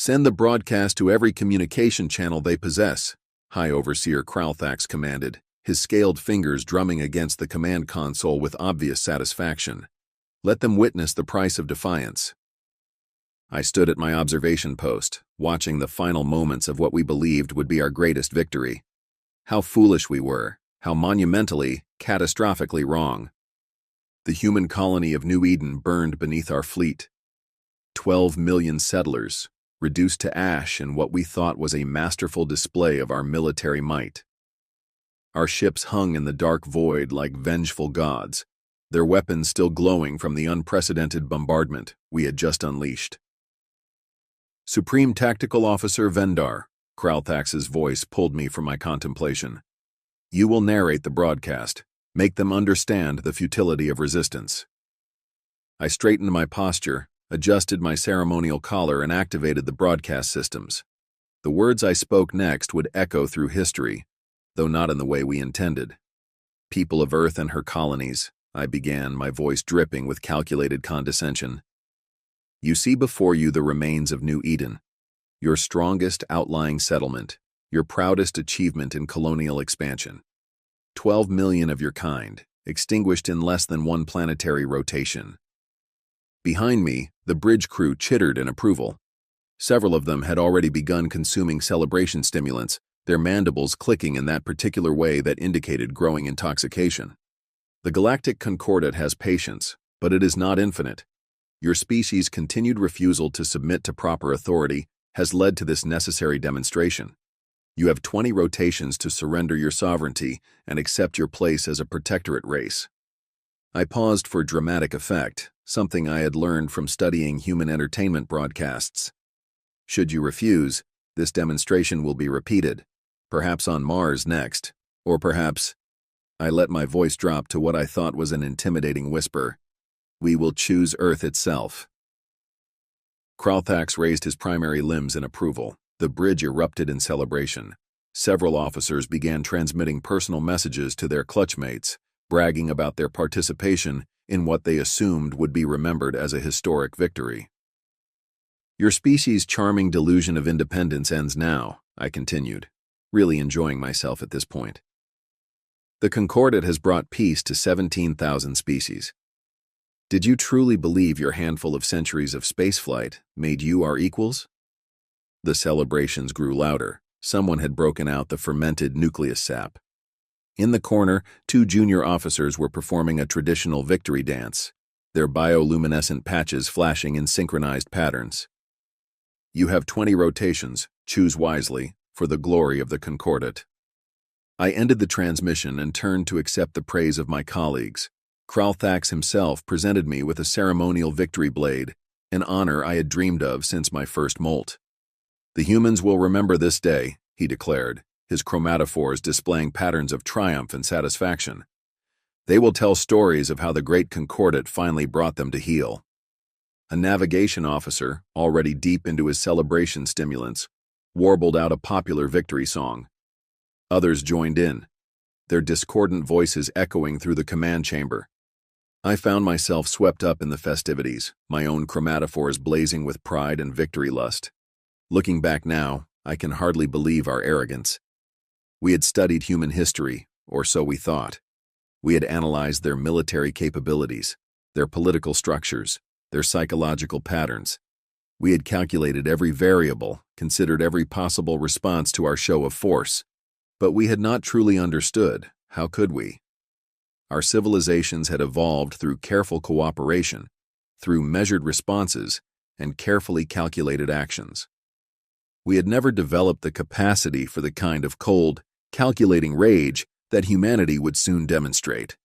Send the broadcast to every communication channel they possess, High Overseer Kralthax commanded, his scaled fingers drumming against the command console with obvious satisfaction. Let them witness the price of defiance. I stood at my observation post, watching the final moments of what we believed would be our greatest victory. How foolish we were, how monumentally, catastrophically wrong. The human colony of New Eden burned beneath our fleet. 12 million settlers, reduced to ash in what we thought was a masterful display of our military might. Our ships hung in the dark void like vengeful gods, their weapons still glowing from the unprecedented bombardment we had just unleashed. Supreme Tactical Officer Vendar, Kralthax's voice pulled me from my contemplation. You will narrate the broadcast, make them understand the futility of resistance. I straightened my posture, adjusted my ceremonial collar, and activated the broadcast systems. The words I spoke next would echo through history, though not in the way we intended. People of Earth and her colonies, I began, my voice dripping with calculated condescension. You see before you the remains of New Eden, your strongest outlying settlement, your proudest achievement in colonial expansion. 12 million of your kind, extinguished in less than one planetary rotation. Behind me, the bridge crew chittered in approval. Several of them had already begun consuming celebration stimulants, their mandibles clicking in that particular way that indicated growing intoxication. The Galactic Concordat has patience, but it is not infinite. Your species' continued refusal to submit to proper authority has led to this necessary demonstration. You have 20 rotations to surrender your sovereignty and accept your place as a protectorate race. I paused for dramatic effect, something I had learned from studying human entertainment broadcasts. Should you refuse, this demonstration will be repeated, perhaps on Mars next, or perhaps— I let my voice drop to what I thought was an intimidating whisper. We will choose Earth itself. Kralthax raised his primary limbs in approval. The bridge erupted in celebration. Several officers began transmitting personal messages to their clutchmates, bragging about their participation in what they assumed would be remembered as a historic victory. Your species' charming delusion of independence ends now, I continued, really enjoying myself at this point. The Concordat has brought peace to 17,000 species. Did you truly believe your handful of centuries of spaceflight made you our equals? The celebrations grew louder. Someone had broken out the fermented nucleus sap. In the corner, 2 junior officers were performing a traditional victory dance, their bioluminescent patches flashing in synchronized patterns. You have 20 rotations, choose wisely, for the glory of the Concordat. I ended the transmission and turned to accept the praise of my colleagues. Kralthax himself presented me with a ceremonial victory blade, an honor I had dreamed of since my first molt. The humans will remember this day, he declared, his chromatophores displaying patterns of triumph and satisfaction. They will tell stories of how the great Concordat finally brought them to heel. A navigation officer, already deep into his celebration stimulants, warbled out a popular victory song. Others joined in, their discordant voices echoing through the command chamber. I found myself swept up in the festivities, my own chromatophores blazing with pride and victory lust. Looking back now, I can hardly believe our arrogance. We had studied human history, or so we thought. We had analyzed their military capabilities, their political structures, their psychological patterns. We had calculated every variable, considered every possible response to our show of force. But we had not truly understood, how could we? Our civilizations had evolved through careful cooperation, through measured responses, and carefully calculated actions. We had never developed the capacity for the kind of cold, calculating rage that humanity would soon demonstrate.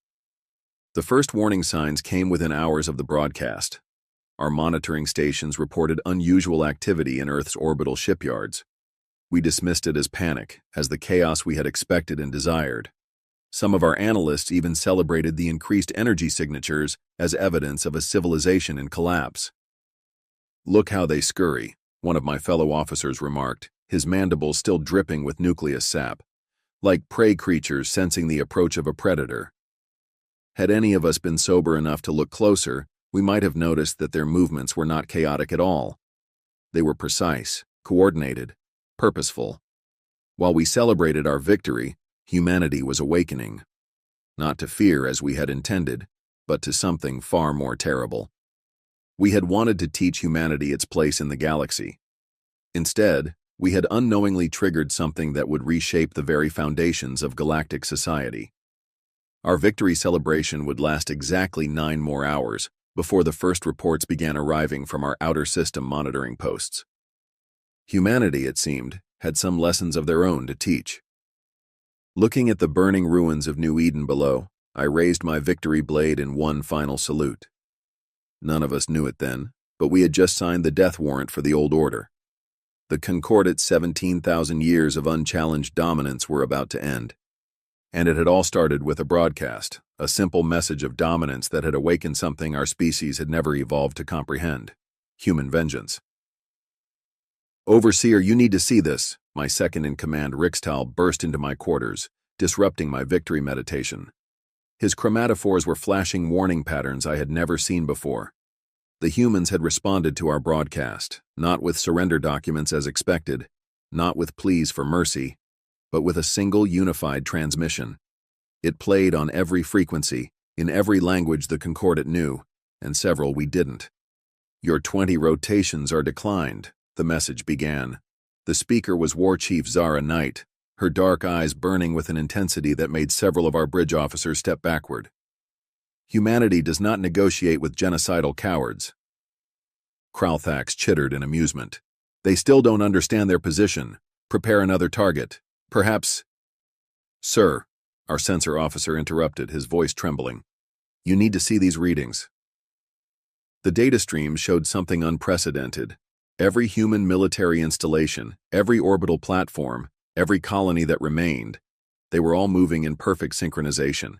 The first warning signs came within hours of the broadcast. Our monitoring stations reported unusual activity in Earth's orbital shipyards. We dismissed it as panic, as the chaos we had expected and desired. Some of our analysts even celebrated the increased energy signatures as evidence of a civilization in collapse. Look how they scurry, one of my fellow officers remarked, his mandibles still dripping with nucleus sap, like prey creatures sensing the approach of a predator. Had any of us been sober enough to look closer, we might have noticed that their movements were not chaotic at all. They were precise, coordinated, purposeful. While we celebrated our victory, humanity was awakening. Not to fear as we had intended, but to something far more terrible. We had wanted to teach humanity its place in the galaxy. Instead, we had unknowingly triggered something that would reshape the very foundations of galactic society. Our victory celebration would last exactly 9 more hours before the first reports began arriving from our outer system monitoring posts. Humanity, it seemed, had some lessons of their own to teach. Looking at the burning ruins of New Eden below, I raised my victory blade in one final salute. None of us knew it then, but we had just signed the death warrant for the old order. The concordate 17,000 years of unchallenged dominance were about to end. And it had all started with a broadcast, a simple message of dominance that had awakened something our species had never evolved to comprehend: human vengeance. "Overseer, you need to see this," my second-in-command Rixtal burst into my quarters, disrupting my victory meditation. His chromatophores were flashing warning patterns I had never seen before. The humans had responded to our broadcast, not with surrender documents as expected, not with pleas for mercy, but with a single unified transmission. It played on every frequency, in every language the Concordate knew, and several we didn't. "Your 20 rotations are declined," the message began. The speaker was War Chief Zara Knight, her dark eyes burning with an intensity that made several of our bridge officers step backward. "Humanity does not negotiate with genocidal cowards." Kralthax chittered in amusement. "They still don't understand their position. Prepare another target. Perhaps—" "Sir," our sensor officer interrupted, his voice trembling. "You need to see these readings." The data stream showed something unprecedented. Every human military installation, every orbital platform, every colony that remained, they were all moving in perfect synchronization.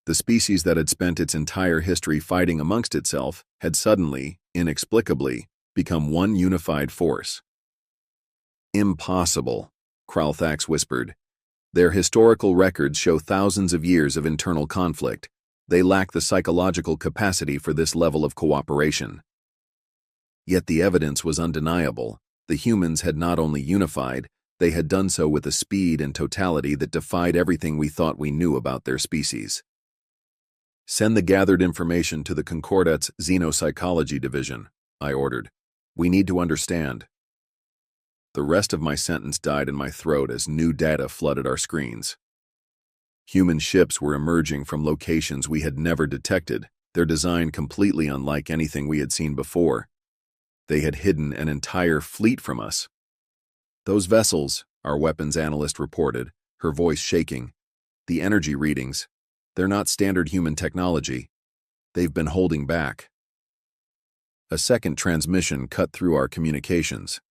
The species that had spent its entire history fighting amongst itself had suddenly, inexplicably, become one unified force. "Impossible," Kralthax whispered. "Their historical records show thousands of years of internal conflict. They lack the psychological capacity for this level of cooperation." Yet the evidence was undeniable. The humans had not only unified, they had done so with a speed and totality that defied everything we thought we knew about their species. "Send the gathered information to the Concordate's Xenopsychology Division," I ordered. "We need to understand." The rest of my sentence died in my throat as new data flooded our screens. Human ships were emerging from locations we had never detected, their design completely unlike anything we had seen before. They had hidden an entire fleet from us. "Those vessels," our weapons analyst reported, her voice shaking. "The energy readings, they're not standard human technology. They've been holding back." A second transmission cut through our communications.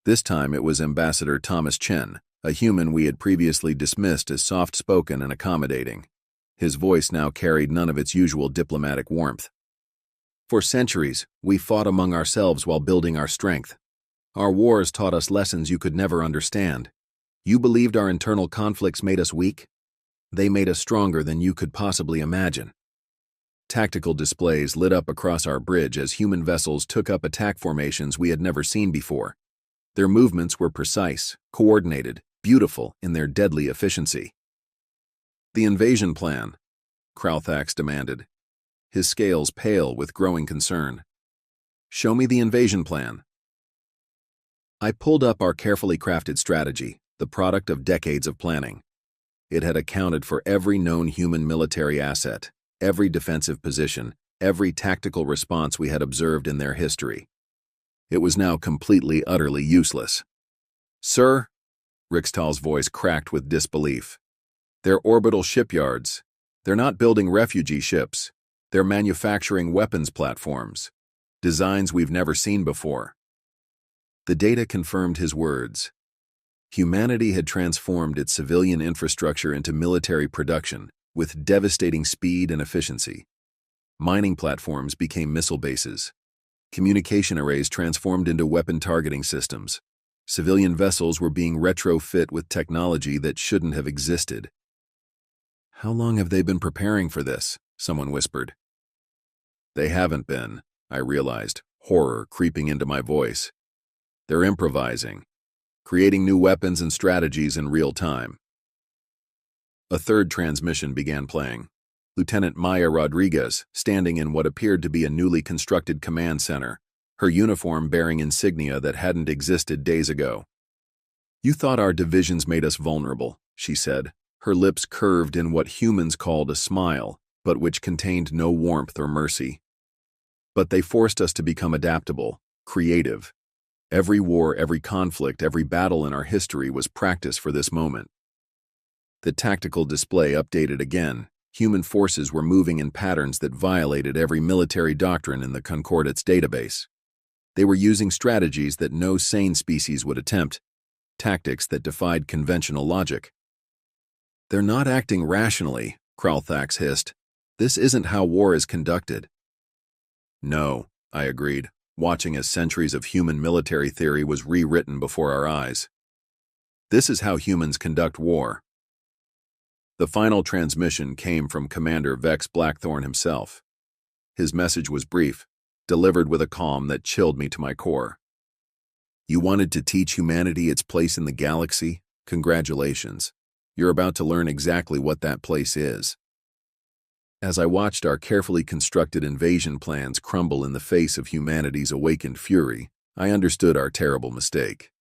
This time it was Ambassador Thomas Chen, a human we had previously dismissed as soft-spoken and accommodating. His voice now carried none of its usual diplomatic warmth. "For centuries, we fought among ourselves while building our strength. Our wars taught us lessons you could never understand. You believed our internal conflicts made us weak? They made us stronger than you could possibly imagine." Tactical displays lit up across our bridge as human vessels took up attack formations we had never seen before. Their movements were precise, coordinated, beautiful in their deadly efficiency. "The invasion plan," Kralthax demanded, his scales pale with growing concern. "Show me the invasion plan." I pulled up our carefully crafted strategy, the product of decades of planning. It had accounted for every known human military asset, every defensive position, every tactical response we had observed in their history. It was now completely, utterly useless. "Sir," Rixtal's voice cracked with disbelief, "they're orbital shipyards. They're not building refugee ships. They're manufacturing weapons platforms, designs we've never seen before." The data confirmed his words. Humanity had transformed its civilian infrastructure into military production with devastating speed and efficiency. Mining platforms became missile bases. Communication arrays transformed into weapon targeting systems. Civilian vessels were being retrofit with technology that shouldn't have existed. "How long have they been preparing for this?" someone whispered. "They haven't been," I realized, horror creeping into my voice. They're improvising, creating new weapons and strategies in real time. A third transmission began playing. Lieutenant Maya Rodriguez, standing in what appeared to be a newly constructed command center, her uniform bearing insignia that hadn't existed days ago. "You thought our divisions made us vulnerable," she said, her lips curved in what humans called a smile, but which contained no warmth or mercy. "But they forced us to become adaptable, creative. Every war, every conflict, every battle in our history was practice for this moment." The tactical display updated again. Human forces were moving in patterns that violated every military doctrine in the Concordate's database. They were using strategies that no sane species would attempt, tactics that defied conventional logic. "They're not acting rationally," Kralthax hissed. "This isn't how war is conducted." "No," I agreed, watching as centuries of human military theory was rewritten before our eyes. "This is how humans conduct war." The final transmission came from Commander Vex Blackthorn himself. His message was brief, delivered with a calm that chilled me to my core. "You wanted to teach humanity its place in the galaxy? Congratulations. You're about to learn exactly what that place is." As I watched our carefully constructed invasion plans crumble in the face of humanity's awakened fury, I understood our terrible mistake.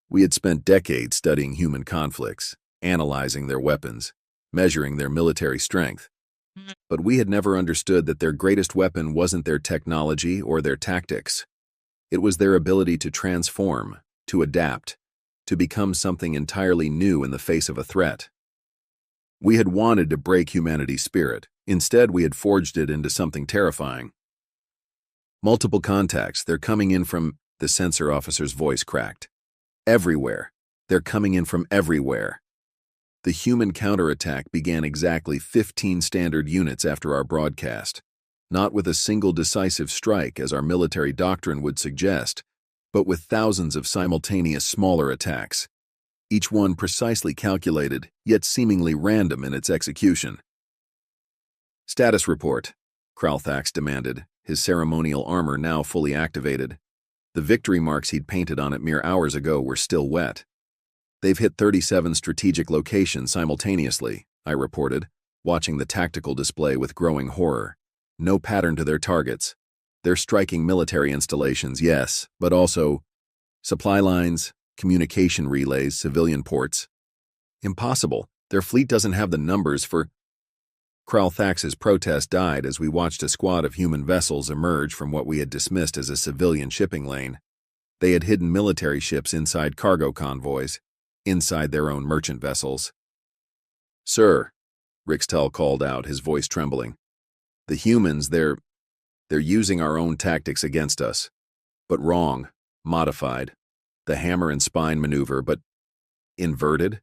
We had spent decades studying human conflicts, analyzing their weapons, measuring their military strength. But we had never understood that their greatest weapon wasn't their technology or their tactics. It was their ability to transform, to adapt, to become something entirely new in the face of a threat. We had wanted to break humanity's spirit. Instead, we had forged it into something terrifying. "Multiple contacts. They're coming in from," the sensor officer's voice cracked. "Everywhere. They're coming in from everywhere." The human counterattack began exactly 15 standard units after our broadcast, not with a single decisive strike as our military doctrine would suggest, but with thousands of simultaneous smaller attacks, each one precisely calculated, yet seemingly random in its execution. "Status report," Kralthax demanded, his ceremonial armor now fully activated. The victory marks he'd painted on it mere hours ago were still wet. "They've hit 37 strategic locations simultaneously," I reported, watching the tactical display with growing horror. "No pattern to their targets. They're striking military installations, yes, but also supply lines, communication relays, civilian ports. Impossible. Their fleet doesn't have the numbers for—" Kralthax's protest died as we watched a squad of human vessels emerge from what we had dismissed as a civilian shipping lane. They had hidden military ships inside cargo convoys, inside their own merchant vessels. "Sir," Rixtel called out, his voice trembling. "The humans, they're using our own tactics against us. But wrong, modified. The hammer and spine maneuver, but inverted."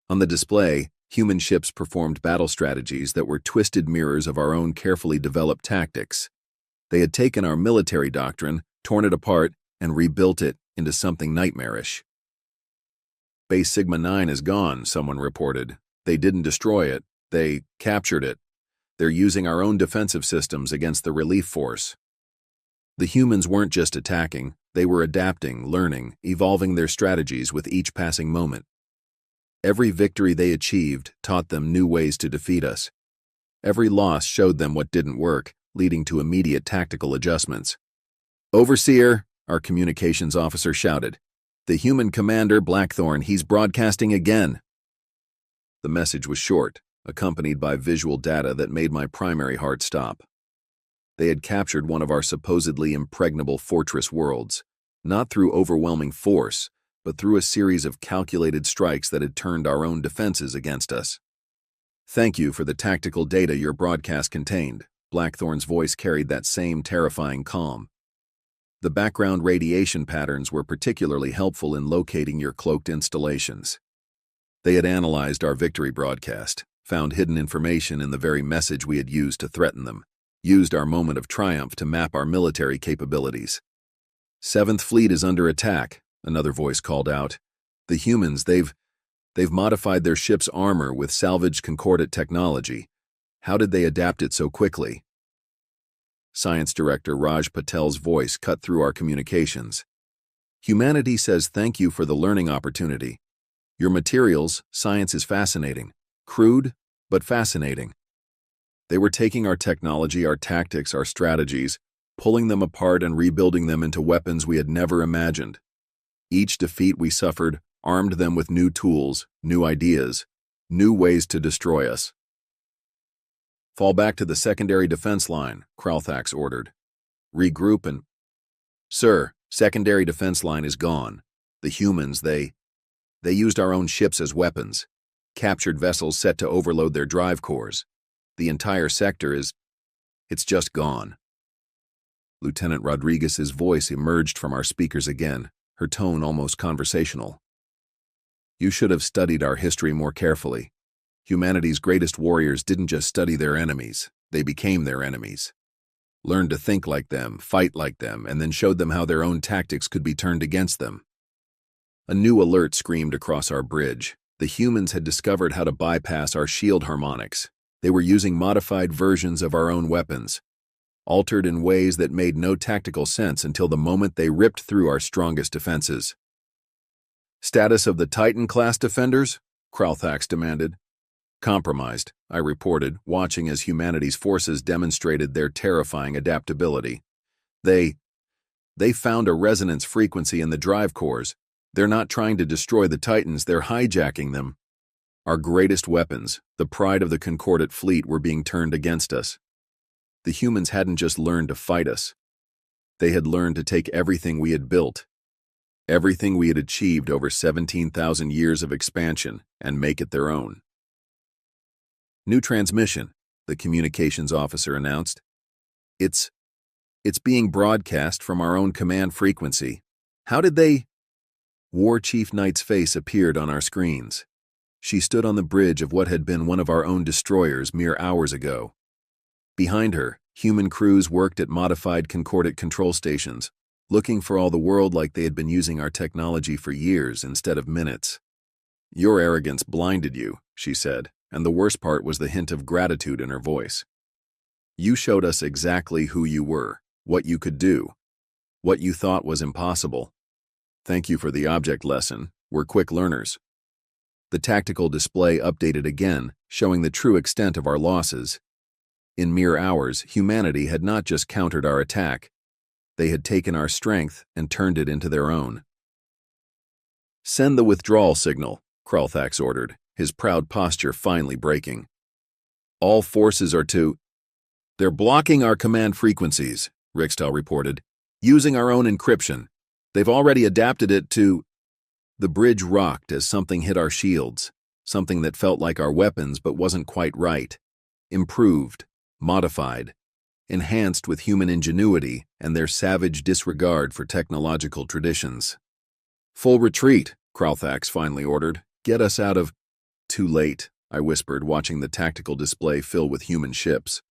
On the display, human ships performed battle strategies that were twisted mirrors of our own carefully developed tactics. They had taken our military doctrine, torn it apart, and rebuilt it into something nightmarish. "Base Sigma 9 is gone," someone reported. "They didn't destroy it. They captured it. They're using our own defensive systems against the relief force." The humans weren't just attacking. They were adapting, learning, evolving their strategies with each passing moment. Every victory they achieved taught them new ways to defeat us. Every loss showed them what didn't work, leading to immediate tactical adjustments. "Overseer," our communications officer shouted. "The human commander, Blackthorn, he's broadcasting again." The message was short, accompanied by visual data that made my primary heart stop. They had captured one of our supposedly impregnable fortress worlds, not through overwhelming force, but through a series of calculated strikes that had turned our own defenses against us. "Thank you for the tactical data your broadcast contained." Blackthorn's voice carried that same terrifying calm. "The background radiation patterns were particularly helpful in locating your cloaked installations." They had analyzed our victory broadcast, found hidden information in the very message we had used to threaten them, used our moment of triumph to map our military capabilities. "Seventh Fleet is under attack," another voice called out. "The humans, they've modified their ship's armor with salvaged Concordate technology. How did they adapt it so quickly?" Science Director Raj Patel's voice cut through our communications. Humanity says thank you for the learning opportunity. Your materials, science is fascinating. Crude, but fascinating. They were taking our technology, our tactics, our strategies, pulling them apart and rebuilding them into weapons we had never imagined. Each defeat we suffered armed them with new tools, new ideas, new ways to destroy us. Fall back to the secondary defense line, Kralthax ordered. Regroup and... Sir, secondary defense line is gone. The humans, they used our own ships as weapons, captured vessels set to overload their drive cores. The entire sector it's just gone. Lieutenant Rodriguez's voice emerged from our speakers again, her tone almost conversational. You should have studied our history more carefully. Humanity's greatest warriors didn't just study their enemies, they became their enemies. Learned to think like them, fight like them, and then showed them how their own tactics could be turned against them. A new alert screamed across our bridge. The humans had discovered how to bypass our shield harmonics. They were using modified versions of our own weapons, altered in ways that made no tactical sense until the moment they ripped through our strongest defenses. Status of the Titan-class defenders? Kralthax demanded. Compromised, I reported, watching as humanity's forces demonstrated their terrifying adaptability. They found a resonance frequency in the drive cores. They're not trying to destroy the Titans, they're hijacking them. Our greatest weapons, the pride of the Concordate fleet, were being turned against us. The humans hadn't just learned to fight us. They had learned to take everything we had built, everything we had achieved over 17,000 years of expansion, and make it their own. New transmission, the communications officer announced. It's being broadcast from our own command frequency. How did they... War Chief Knight's face appeared on our screens. She stood on the bridge of what had been one of our own destroyers mere hours ago. Behind her, human crews worked at modified Concordate control stations, looking for all the world like they had been using our technology for years instead of minutes. Your arrogance blinded you, she said, and the worst part was the hint of gratitude in her voice. You showed us exactly who you were, what you could do, what you thought was impossible. Thank you for the object lesson. We're quick learners. The tactical display updated again, showing the true extent of our losses. In mere hours, humanity had not just countered our attack. They had taken our strength and turned it into their own. Send the withdrawal signal, Kralthax ordered, his proud posture finally breaking. All forces are to... They're blocking our command frequencies, Rikstal reported, using our own encryption. They've already adapted it to... The bridge rocked as something hit our shields, something that felt like our weapons but wasn't quite right. Improved, modified, enhanced with human ingenuity and their savage disregard for technological traditions. Full retreat, Kralthax finally ordered. Get us out of... Too late, I whispered, watching the tactical display fill with human ships.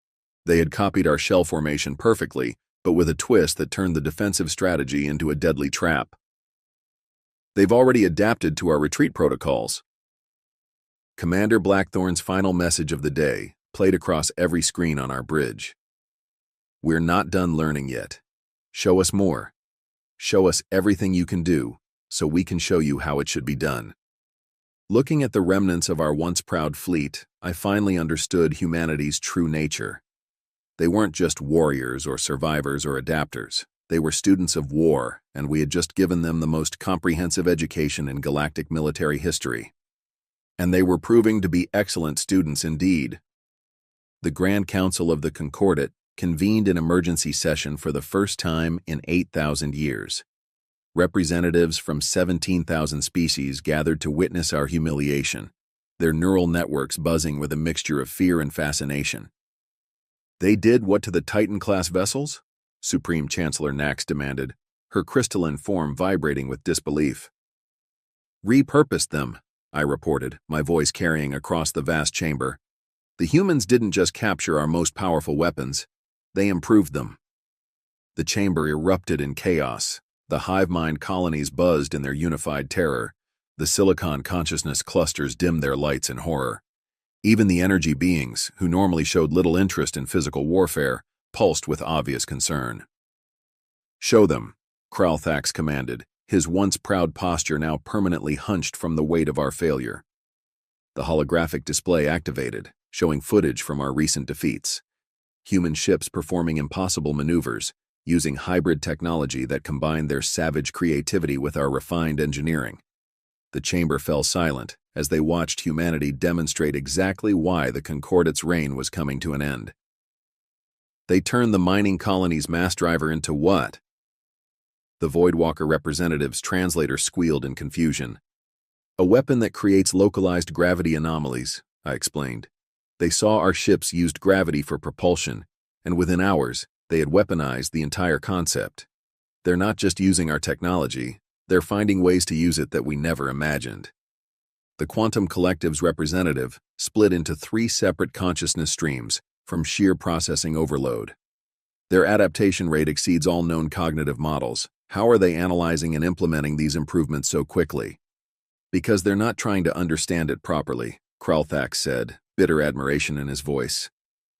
They had copied our shell formation perfectly, but with a twist that turned the defensive strategy into a deadly trap. They've already adapted to our retreat protocols. Commander Blackthorn's final message of the day played across every screen on our bridge. We're not done learning yet. Show us more. Show us everything you can do, so we can show you how it should be done. Looking at the remnants of our once proud fleet, I finally understood humanity's true nature. They weren't just warriors or survivors or adapters. They were students of war, and we had just given them the most comprehensive education in galactic military history. And they were proving to be excellent students indeed. The Grand Council of the Concordate convened an emergency session for the first time in 8,000 years. Representatives from 17,000 species gathered to witness our humiliation, their neural networks buzzing with a mixture of fear and fascination. They did what to the Titan-class vessels? Supreme Chancellor Nax demanded, her crystalline form vibrating with disbelief. Repurposed them, I reported, my voice carrying across the vast chamber. The humans didn't just capture our most powerful weapons, they improved them. The chamber erupted in chaos. The hive mind colonies buzzed in their unified terror. The silicon consciousness clusters dimmed their lights in horror. Even the energy beings, who normally showed little interest in physical warfare, pulsed with obvious concern. Show them, Kralthax commanded, his once proud posture now permanently hunched from the weight of our failure. The holographic display activated, showing footage from our recent defeats. Human ships performing impossible maneuvers, using hybrid technology that combined their savage creativity with our refined engineering. The chamber fell silent as they watched humanity demonstrate exactly why the Concordate's reign was coming to an end. They turned the mining colony's mass driver into what? The Voidwalker representative's translator squealed in confusion. A weapon that creates localized gravity anomalies, I explained. They saw our ships used gravity for propulsion, and within hours, they had weaponized the entire concept. They're not just using our technology, they're finding ways to use it that we never imagined. The Quantum Collective's representative split into 3 separate consciousness streams from sheer processing overload. Their adaptation rate exceeds all known cognitive models. How are they analyzing and implementing these improvements so quickly? Because they're not trying to understand it properly, Kralthax said, bitter admiration in his voice.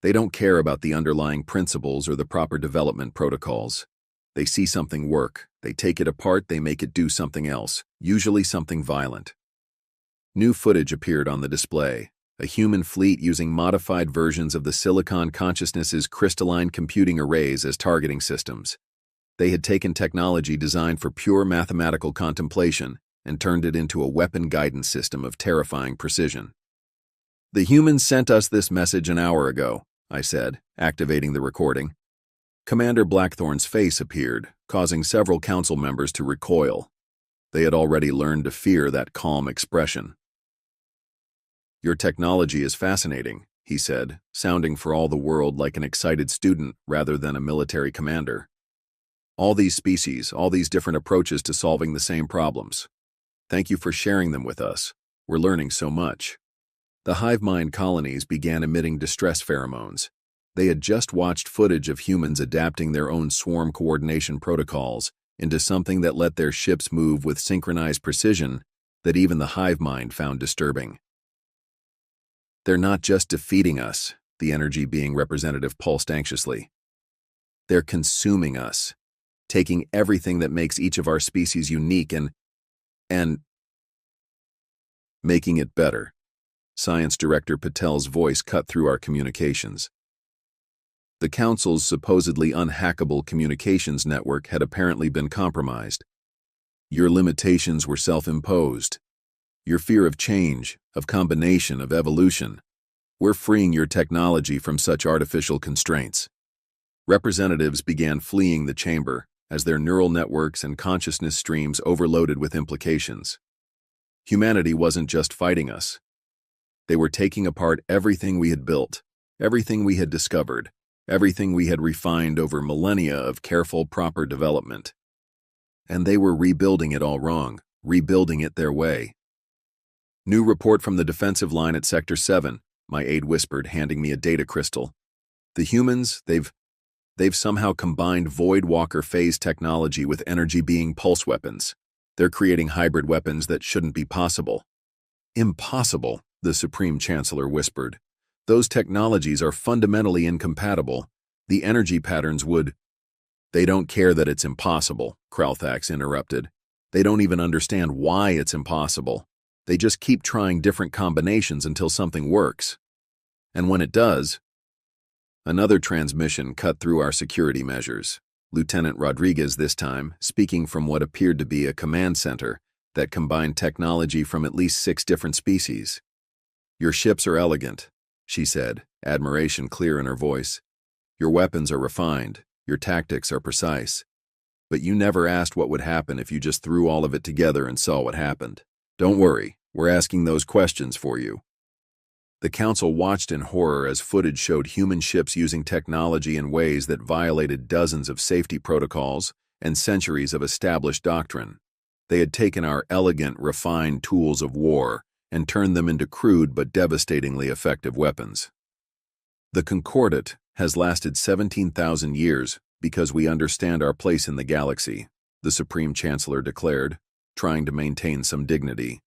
They don't care about the underlying principles or the proper development protocols. They see something work, they take it apart, they make it do something else, usually something violent. New footage appeared on the display, a human fleet using modified versions of the Silicon Consciousness's crystalline computing arrays as targeting systems. They had taken technology designed for pure mathematical contemplation and turned it into a weapon guidance system of terrifying precision. The humans sent us this message an hour ago, I said, activating the recording. Commander Blackthorn's face appeared, causing several council members to recoil. They had already learned to fear that calm expression. Your technology is fascinating, he said, sounding for all the world like an excited student rather than a military commander. All these species, all these different approaches to solving the same problems. Thank you for sharing them with us. We're learning so much. The hive mind colonies began emitting distress pheromones. They had just watched footage of humans adapting their own swarm coordination protocols into something that let their ships move with synchronized precision that even the hive mind found disturbing. They're not just defeating us, the energy being representative pulsed anxiously. They're consuming us, taking everything that makes each of our species unique and making it better. Science Director Patel's voice cut through our communications. The Council's supposedly unhackable communications network had apparently been compromised. Your limitations were self-imposed. Your fear of change, of combination, of evolution. We're freeing your technology from such artificial constraints. Representatives began fleeing the chamber as their neural networks and consciousness streams overloaded with implications. Humanity wasn't just fighting us. They were taking apart everything we had built, everything we had discovered, everything we had refined over millennia of careful, proper development. And they were rebuilding it all wrong, rebuilding it their way. New report from the defensive line at Sector 7, my aide whispered, handing me a data crystal. The humans, they've somehow combined Voidwalker phase technology with energy-being pulse weapons. They're creating hybrid weapons that shouldn't be possible. Impossible, the Supreme Chancellor whispered. Those technologies are fundamentally incompatible. The energy patterns would... They don't care that it's impossible, Kralthax interrupted. They don't even understand why it's impossible. They just keep trying different combinations until something works. And when it does... Another transmission cut through our security measures. Lieutenant Rodriguez this time, speaking from what appeared to be a command center that combined technology from at least 6 different species. Your ships are elegant, she said, admiration clear in her voice. Your weapons are refined, your tactics are precise. But you never asked what would happen if you just threw all of it together and saw what happened. Don't worry, we're asking those questions for you. The Council watched in horror as footage showed human ships using technology in ways that violated dozens of safety protocols and centuries of established doctrine. They had taken our elegant, refined tools of war and turned them into crude but devastatingly effective weapons. The Concordate has lasted 17,000 years because we understand our place in the galaxy, the Supreme Chancellor declared, trying to maintain some dignity.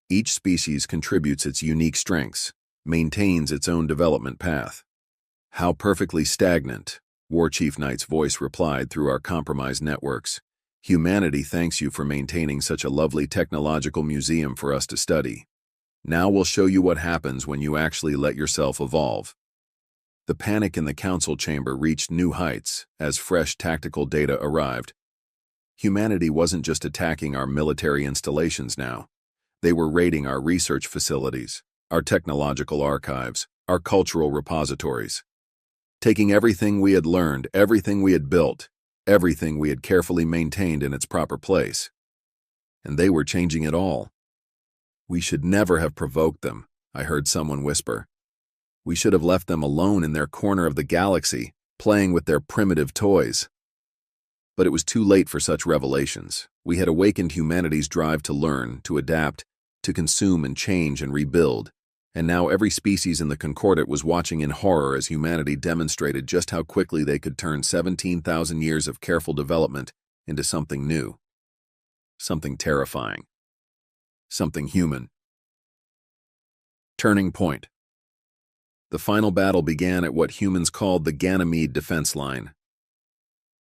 Each species contributes its unique strengths, maintains its own development path. How perfectly stagnant, War Chief Knight's voice replied through our compromised networks. Humanity thanks you for maintaining such a lovely technological museum for us to study. Now we'll show you what happens when you actually let yourself evolve. The panic in the council chamber reached new heights as fresh tactical data arrived. Humanity wasn't just attacking our military installations now. They were raiding our research facilities, our technological archives, our cultural repositories. Taking everything we had learned, everything we had built, everything we had carefully maintained in its proper place. And they were changing it all. We should never have provoked them, I heard someone whisper. We should have left them alone in their corner of the galaxy, playing with their primitive toys. But it was too late for such revelations. We had awakened humanity's drive to learn, to adapt, to consume and change and rebuild. And now every species in the Concordat was watching in horror as humanity demonstrated just how quickly they could turn 17,000 years of careful development into something new. Something terrifying. Something human. Turning point. The final battle began at what humans called the Ganymede defense line.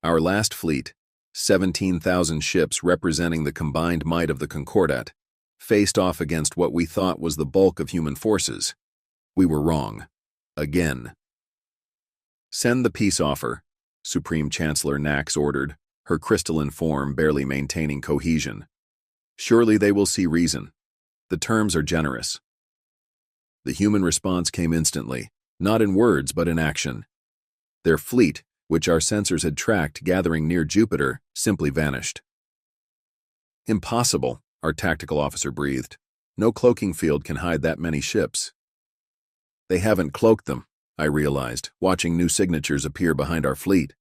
Our last fleet, 17,000 ships representing the combined might of the Concordat, faced off against what we thought was the bulk of human forces. We were wrong. Again. Send the peace offer, Supreme Chancellor Nax ordered, her crystalline form barely maintaining cohesion. Surely they will see reason. The terms are generous. The human response came instantly, not in words but in action. Their fleet, which our sensors had tracked gathering near Jupiter, simply vanished. Impossible, our tactical officer breathed. No cloaking field can hide that many ships. They haven't cloaked them, I realized, watching new signatures appear behind our fleet.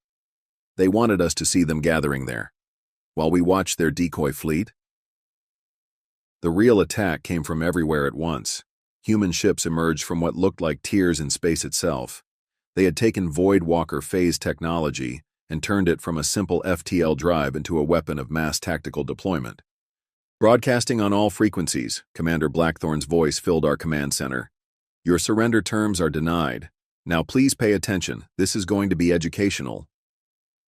They wanted us to see them gathering there. While we watched their decoy fleet, the real attack came from everywhere at once. Human ships emerged from what looked like tears in space itself. They had taken Void Walker phase technology and turned it from a simple FTL drive into a weapon of mass tactical deployment. Broadcasting on all frequencies, Commander Blackthorn's voice filled our command center. Your surrender terms are denied. Now please pay attention. This is going to be educational.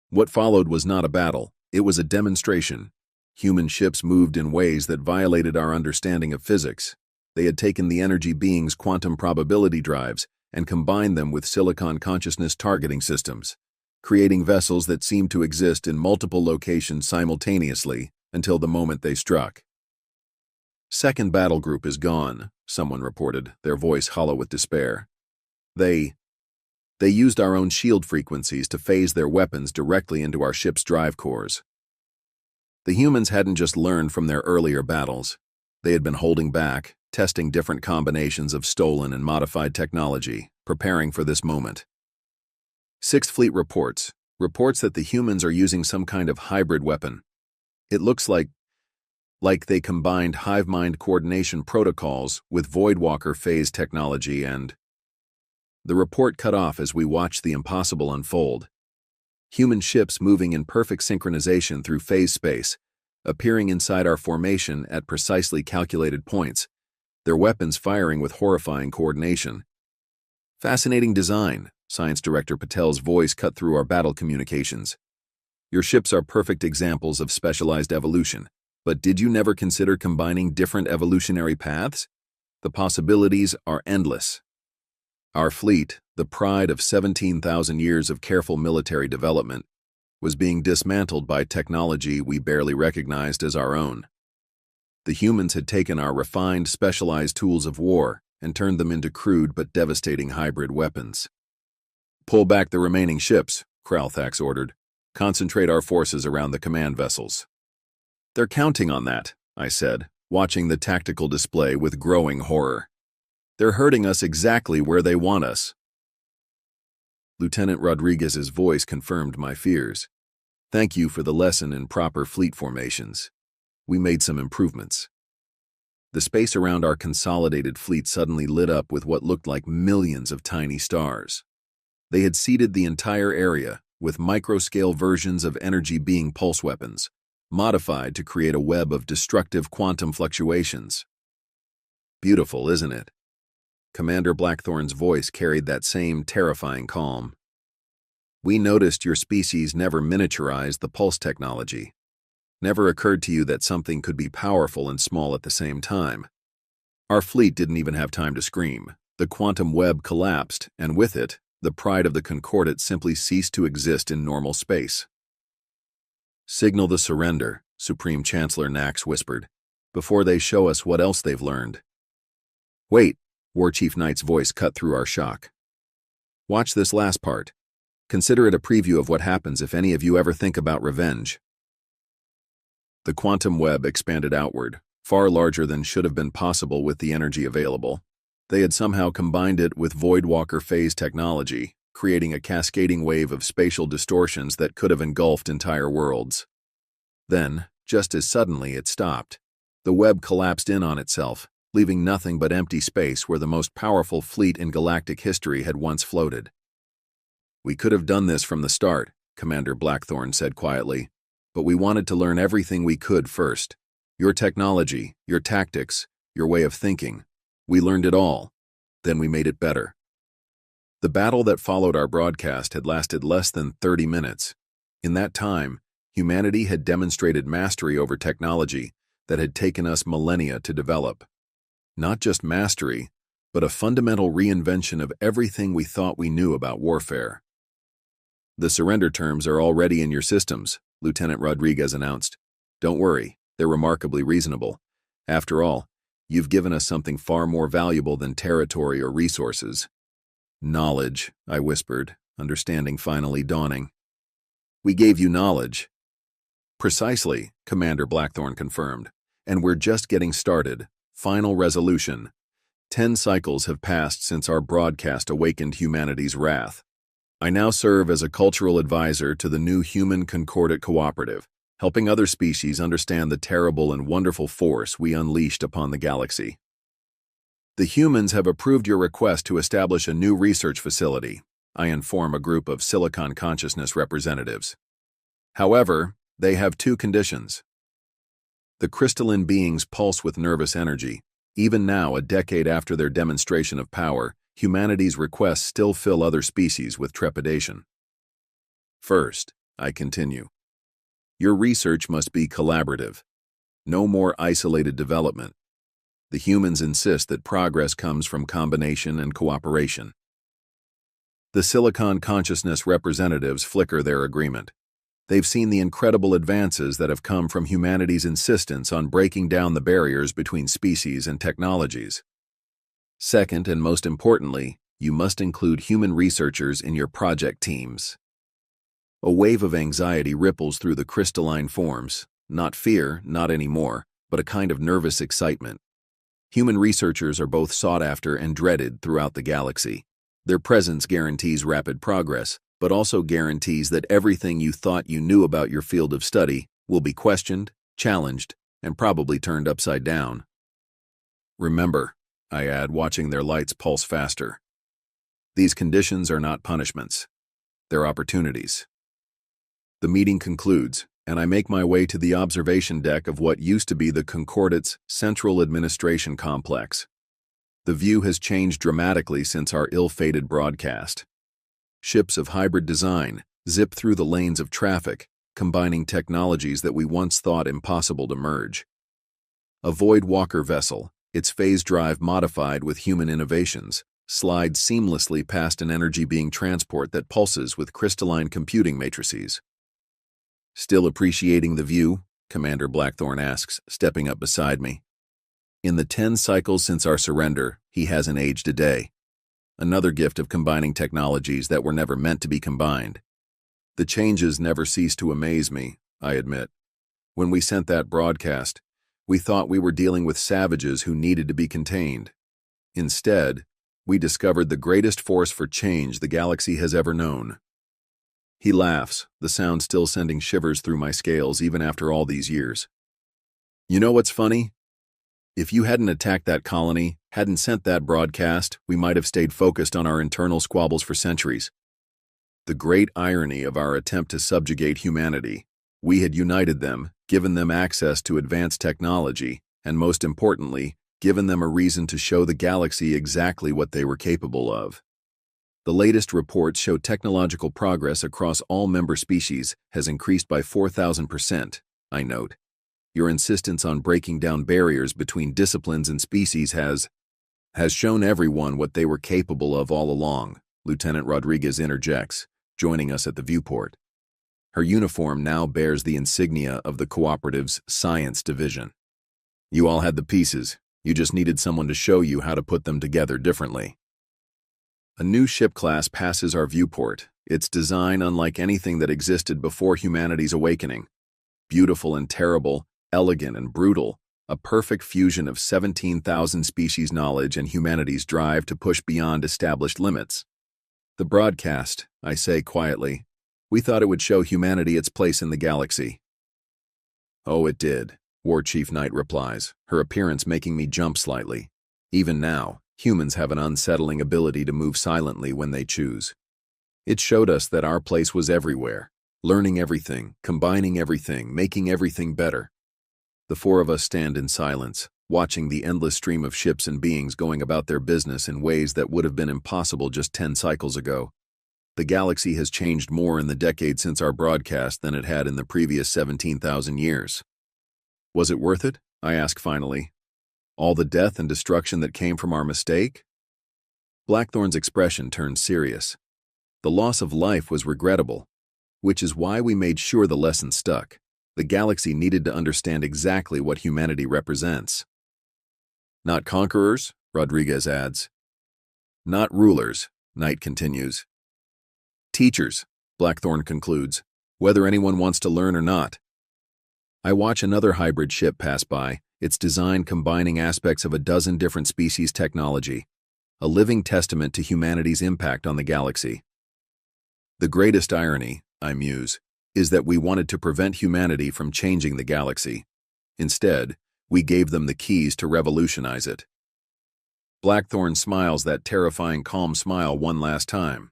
What followed was not a battle. It was a demonstration. Human ships moved in ways that violated our understanding of physics. They had taken the energy being's quantum probability drives and combined them with silicon consciousness targeting systems, creating vessels that seemed to exist in multiple locations simultaneously until the moment they struck. Second battle group is gone, someone reported, their voice hollow with despair. They used our own shield frequencies to phase their weapons directly into our ship's drive cores. The humans hadn't just learned from their earlier battles. They had been holding back, testing different combinations of stolen and modified technology, preparing for this moment. Sixth Fleet reports that the humans are using some kind of hybrid weapon. It looks like they combined hive mind coordination protocols with Voidwalker phase technology and... The report cut off as we watched the impossible unfold. Human ships moving in perfect synchronization through phase space, appearing inside our formation at precisely calculated points, their weapons firing with horrifying coordination. Fascinating design, Science Director Patel's voice cut through our battle communications. Your ships are perfect examples of specialized evolution, but did you never consider combining different evolutionary paths? The possibilities are endless. Our fleet, the pride of 17,000 years of careful military development, was being dismantled by technology we barely recognized as our own. The humans had taken our refined, specialized tools of war and turned them into crude but devastating hybrid weapons. Pull back the remaining ships, Kralthax ordered. Concentrate our forces around the command vessels. They're counting on that, I said, watching the tactical display with growing horror. They're hurting us exactly where they want us. Lieutenant Rodriguez's voice confirmed my fears. Thank you for the lesson in proper fleet formations. We made some improvements. The space around our consolidated fleet suddenly lit up with what looked like millions of tiny stars. They had seeded the entire area with micro-scale versions of energy being pulse weapons, modified to create a web of destructive quantum fluctuations. Beautiful, isn't it? Commander Blackthorn's voice carried that same terrifying calm. We noticed your species never miniaturized the pulse technology. Never occurred to you that something could be powerful and small at the same time. Our fleet didn't even have time to scream. The quantum web collapsed, and with it, the pride of the Concordate simply ceased to exist in normal space. "Signal the surrender," Supreme Chancellor Nax whispered, "before they show us what else they've learned." "Wait," War Chief Knight's voice cut through our shock. "Watch this last part. Consider it a preview of what happens if any of you ever think about revenge." The quantum web expanded outward, far larger than should have been possible with the energy available. They had somehow combined it with Voidwalker phase technology, creating a cascading wave of spatial distortions that could have engulfed entire worlds. Then, just as suddenly, it stopped. The web collapsed in on itself, leaving nothing but empty space where the most powerful fleet in galactic history had once floated. "We could have done this from the start," Commander Blackthorne said quietly, "but we wanted to learn everything we could first. Your technology, your tactics, your way of thinking. We learned it all. Then we made it better." The battle that followed our broadcast had lasted less than 30 minutes. In that time, humanity had demonstrated mastery over technology that had taken us millennia to develop. Not just mastery, but a fundamental reinvention of everything we thought we knew about warfare. "The surrender terms are already in your systems," Lieutenant Rodriguez announced. "Don't worry, they're remarkably reasonable. After all, you've given us something far more valuable than territory or resources." "Knowledge," I whispered, understanding finally dawning. "We gave you knowledge." "Precisely," Commander Blackthorne confirmed. "And we're just getting started. Final resolution. 10 cycles have passed since our broadcast awakened humanity's wrath. I now serve as a cultural advisor to the new Human Concordate Cooperative, helping other species understand the terrible and wonderful force we unleashed upon the galaxy. The humans have approved your request to establish a new research facility," I inform a group of Silicon Consciousness representatives. "However, they have 2 conditions. The crystalline beings pulse with nervous energy. Even now, a decade after their demonstration of power, humanity's requests still fill other species with trepidation. First," I continue, "your research must be collaborative. No more isolated development. The humans insist that progress comes from combination and cooperation." The Silicon Consciousness representatives flicker their agreement. They've seen the incredible advances that have come from humanity's insistence on breaking down the barriers between species and technologies. Second, and most importantly, you must include human researchers in your project teams. A wave of anxiety ripples through the crystalline forms. Not fear, not anymore, but a kind of nervous excitement. Human researchers are both sought after and dreaded throughout the galaxy. Their presence guarantees rapid progress, but also guarantees that everything you thought you knew about your field of study will be questioned, challenged, and probably turned upside down. "Remember," I add, watching their lights pulse faster, "these conditions are not punishments. They're opportunities." The meeting concludes, and I make my way to the observation deck of what used to be the Concordate's Central Administration Complex. The view has changed dramatically since our ill-fated broadcast. Ships of hybrid design zip through the lanes of traffic, combining technologies that we once thought impossible to merge. A Voidwalker vessel, its phase drive modified with human innovations, slides seamlessly past an energy-being transport that pulses with crystalline computing matrices. "Still appreciating the view?" Commander Blackthorne asks, stepping up beside me. In the 10 cycles since our surrender, he hasn't aged a day. Another gift of combining technologies that were never meant to be combined. The changes never cease to amaze me, I admit. When we sent that broadcast, we thought we were dealing with savages who needed to be contained. Instead, we discovered the greatest force for change the galaxy has ever known. He laughs, the sound still sending shivers through my scales even after all these years. "You know what's funny? If you hadn't attacked that colony, hadn't sent that broadcast, we might have stayed focused on our internal squabbles for centuries. The great irony of our attempt to subjugate humanity. We had united them, given them access to advanced technology, and most importantly, given them a reason to show the galaxy exactly what they were capable of. The latest reports show technological progress across all member species has increased by 4,000%. I note. Your insistence on breaking down barriers between disciplines and species has shown everyone what they were capable of all along, Lieutenant Rodriguez interjects, joining us at the viewport. Her uniform now bears the insignia of the Cooperative's Science Division. You all had the pieces. You just needed someone to show you how to put them together differently. A new ship class passes our viewport, its design unlike anything that existed before humanity's awakening. Beautiful and terrible, elegant and brutal, a perfect fusion of 17,000 species knowledge and humanity's drive to push beyond established limits. The broadcast, I say quietly, we thought it would show humanity its place in the galaxy. Oh, it did, War Chief Knight replies, her appearance making me jump slightly. Even now, humans have an unsettling ability to move silently when they choose. It showed us that our place was everywhere, learning everything, combining everything, making everything better. The four of us stand in silence, watching the endless stream of ships and beings going about their business in ways that would have been impossible just 10 cycles ago. The galaxy has changed more in the decade since our broadcast than it had in the previous 17,000 years. Was it worth it? I ask finally. All the death and destruction that came from our mistake? Blackthorn's expression turned serious. The loss of life was regrettable, which is why we made sure the lesson stuck. The galaxy needed to understand exactly what humanity represents. Not conquerors, Rodriguez adds. Not rulers, Knight continues. Teachers, Blackthorn concludes, whether anyone wants to learn or not. I watch another hybrid ship pass by, its design combining aspects of a dozen different species technology, a living testament to humanity's impact on the galaxy. The greatest irony, I muse, is that we wanted to prevent humanity from changing the galaxy. Instead, we gave them the keys to revolutionize it. Blackthorn smiles that terrifying calm smile one last time.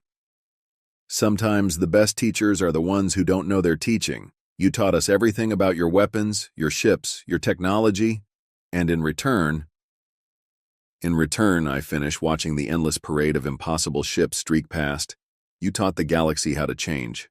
Sometimes the best teachers are the ones who don't know they're teaching. You taught us everything about your weapons, your ships, your technology, and in return, I finish watching the endless parade of impossible ships streak past. You taught the galaxy how to change.